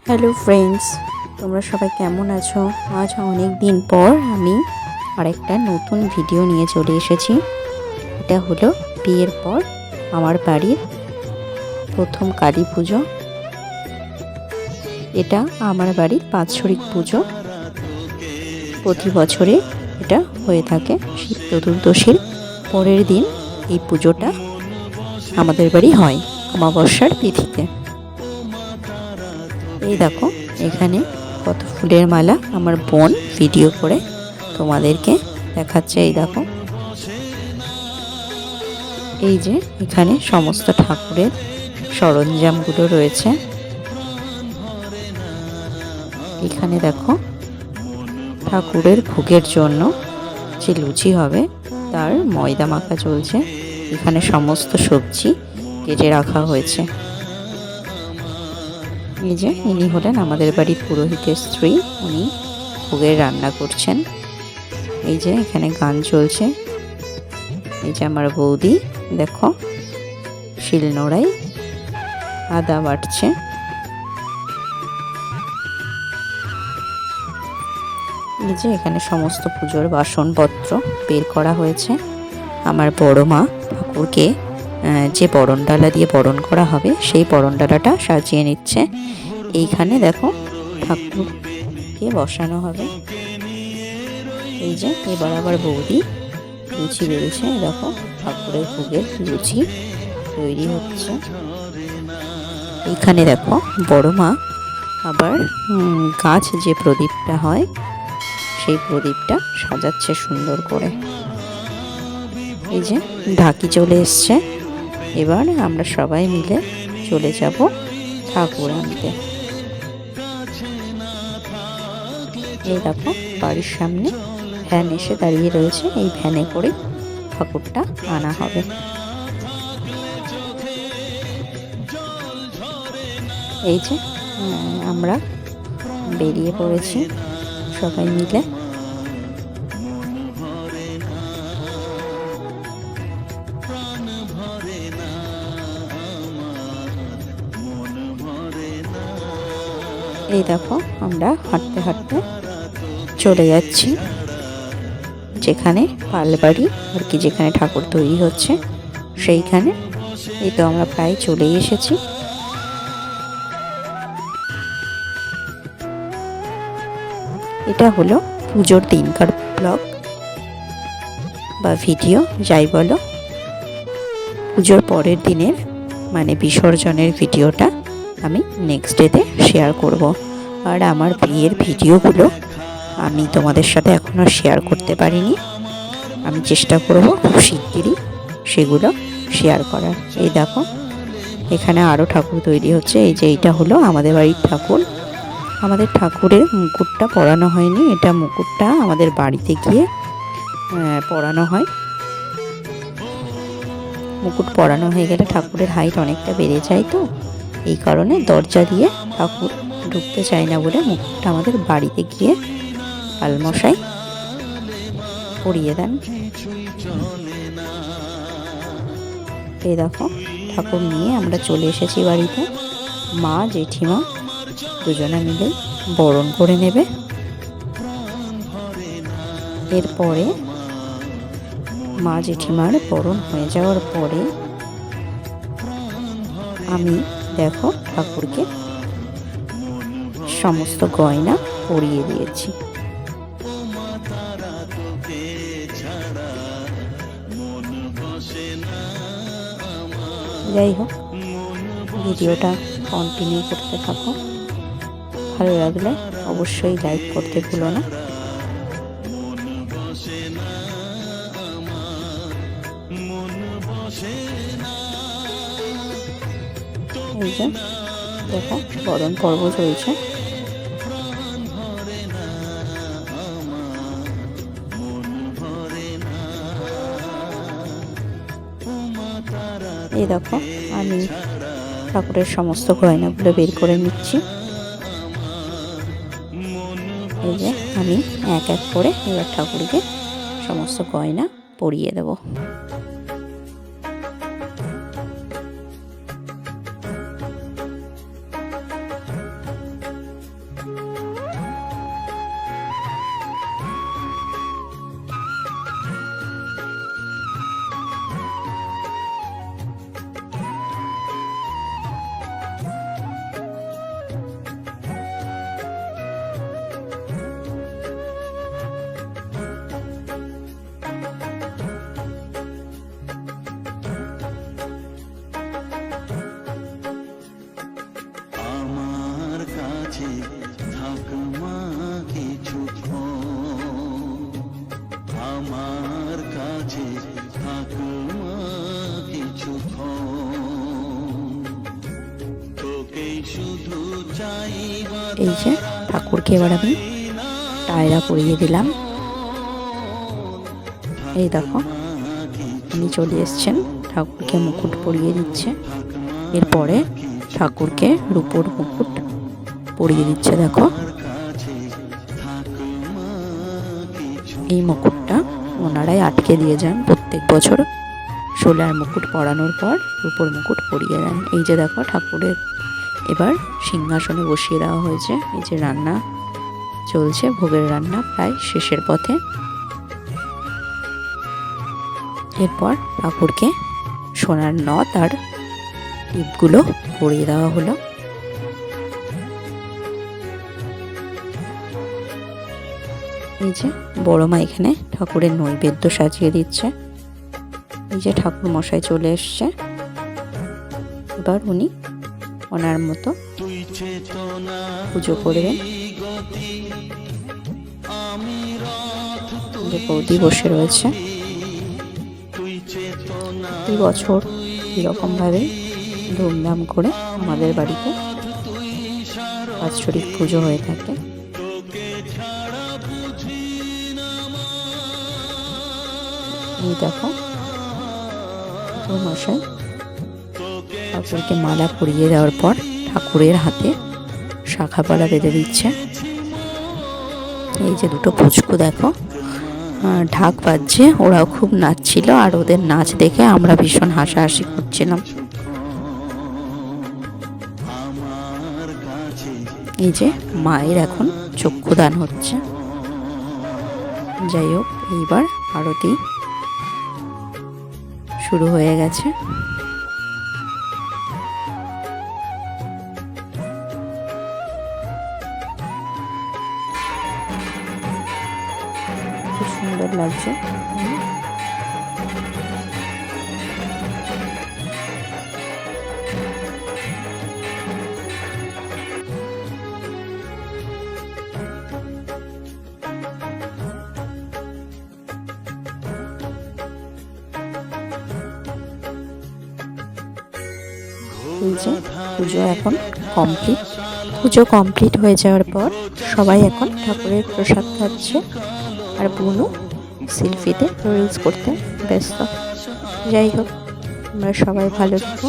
Hello friends, তোমরা সবাই কেমন আছো? আজ অনেক দিন পর আমি আরেকটা নতুন ভিডিও নিয়ে চলে এসেছি। এটা হলো বিয়ের পর আমার বাড়ির প্রথম কালী পুজো। এটা আমার বাড়ির বাৎসরিক পুজো। প্রতি বছরে এটা হয়ে থাকে শিব চতুর্দশীর পরের দিন এই পুজোটা আমাদের বাড়ি হয় অমাবস্যার তিথিতে। এই দেখো এখানে কত ফুলের মালা আমার বোন ভিডিও করে তোমাদেরকে দেখাচ্ছে। এই দেখো, এই যে এখানে সমস্ত ঠাকুরের সরঞ্জামগুলো রয়েছে। এখানে দেখো ঠাকুরের ভোগের জন্য যে লুচি হবে তার ময়দা মাখা চলছে। এখানে সমস্ত সবজি কেটে রাখা হয়েছে। এই যে ইনি হলেন আমাদের বাড়ির পুরোহিতের স্ত্রী, উনি ভোগের রান্না করছেন। এই যে এখানে গান চলছে। এই যে আমার বৌদি দেখো শিলনোড়ায় আদা বাটছে। এই যে এখানে সমস্ত পুজোর বাসনপত্র বের করা হয়েছে। আমার বড় মা ঠাকুরকে যে বরণডালা দিয়ে বরণ করা হবে সেই বরণডালাটা সাজিয়ে নিচ্ছে। এইখানে দেখো ঠাকুরকে বসানো হবে। এই যে এবার আবার বৌদি লুচি বেড়েছে। দেখো ঠাকুরের ভোগের লুচি তৈরি হচ্ছে। এইখানে দেখো বড় মা আবার গাছ যে প্রদীপটা হয় সেই প্রদীপটা সাজাচ্ছে সুন্দর করে। এই যে ঢাকি চলে এসছে। এবার আমরা সবাই মিলে চলে যাব ঠাকুর আনতে। এই দেখো বাড়ির সামনে ভ্যান এসে দাঁড়িয়ে রয়েছে। এই ভ্যানে করে ঠাকুরটা আনা হবে। এই যে আমরা বেরিয়ে পড়েছি সবাই মিলে। এই দেখো আমরা হাঁটতে হাঁটতে চলে যাচ্ছি যেখানে পালবাড়ি আর কি, যেখানে ঠাকুর তৈরি হচ্ছে সেইখানে। এই তো আমরা প্রায় চলেই এসেছি। এটা হলো পুজোর দিনকার ব্লগ বা ভিডিও, যাই বলো। পুজোর পরের দিনের মানে বিসর্জনের ভিডিওটা আমি নেক্সট ডেতে শেয়ার করব। আর আমার বিয়ের ভিডিওগুলো আমি তোমাদের সাথে এখনও শেয়ার করতে পারিনি। আমি চেষ্টা করব খুব শিগগিরই সেগুলো শেয়ার করার। এই দেখো এখানে আরও ঠাকুর তৈরি হচ্ছে। এই যে এইটা হলো আমাদের বাড়ির ঠাকুর। আমাদের ঠাকুরের মুকুটটা পরানো হয়নি। এটা মুকুটটা আমাদের বাড়িতে গিয়ে পরানো হয়। মুকুট পরানো হয়ে গেলে ঠাকুরের হাইট অনেকটা বেড়ে যায়, তো এই কারণে দরজা দিয়ে ঠাকুর ঢুকতে চায় না বলে মুকুটটা আমাদের বাড়িতে গিয়ে পালমশাই পরিয়ে দেন। এই দেখো ঠাকুর নিয়ে আমরা চলে এসেছি বাড়িতে। মা জেঠিমা দুজনে মিলে বরণ করে নেবে। এরপরে মা জেঠিমার বরণ হয়ে যাওয়ার পরে আমি দেখো ঠাকুরকে সমস্ত গয়না পরিয়ে দিয়েছি। যাই হোক, ভিডিওটা কন্টিনিউ করতে থাকো। ভালো লাগলে অবশ্যই লাইক করতে ভুলো না। এই যে দেখো বরণ পর্ব চলছে। এই দেখো আমি ঠাকুরের সমস্ত গয়নাগুলো বের করে নিচ্ছি। এই যে আমি এক এক করে এবার ঠাকুরকে সমস্ত গয়না পরিয়ে দেব। কাছে থাক মা কিছুক্ষণ, আমার কাছে থাক মা কিছুক্ষণ, তোকেই শুধু চাই। এই যে ঠাকুরকে এবার আমি টায়রা পরিয়ে দিলাম। এই দেখো উনি চলে এসছেন, ঠাকুরকে মুকুট পরিয়ে দিচ্ছে। এরপরে ঠাকুরকে রূপোর মুকুট পরিয়ে দিচ্ছে। দেখো এই মুকুটটা ওনারাই আটকে দিয়ে যান প্রত্যেক বছর। সোলার মুকুট পরানোর পর রূপোর মুকুট পরিয়ে দেন। এই যে দেখো ঠাকুরের এবার সিংহাসনে বসিয়ে দেওয়া হয়েছে। এই যে রান্না চলছে, ভোগের রান্না প্রায় শেষের পথে। এরপর ঠাকুরকে সোনার নথ আর টিপগুলো পরিয়ে দেওয়া হলো। এই যে বড় মা এখানে ঠাকুরের নৈবেদ্য সাজিয়ে দিচ্ছে। এই যে ঠাকুর মশাই চলে এসছে, এবার উনি ওনার মতো পুজো করবেন। যে বৌদি বসে রয়েছে, প্রতি বছর এরকমভাবে ধুমধাম করে আমাদের বাড়িতে বাৎসরিক পুজো হয়ে থাকে। এই দেখো মশাই ঠাকুরকে মালা পরিয়ে দেওয়ার পর ঠাকুরের হাতে শাখাপালা বেঁধে দিচ্ছে। এই যে দুটো পুচকু দেখো ঢাক বাজছে, ওরাও খুব নাচছিল, আর ওদের নাচ দেখে আমরা ভীষণ হাসাহাসি করছিলাম। এই যে মায়ের এখন চক্ষুদান হচ্ছে। যাই হোক, এইবার আরতি শুরু হয়ে গেছে। খুব সুন্দর লাগছে। এই যে পুজো এখন কমপ্লিট। পুজো কমপ্লিট হয়ে যাওয়ার পর সবাই এখন ঠাকুরের প্রসাদ খাচ্ছে, আর বুনু সেলফিতে রিলস করতে ব্যস্ত। যাই হোক, আমরা সবাই ভালো থাকো।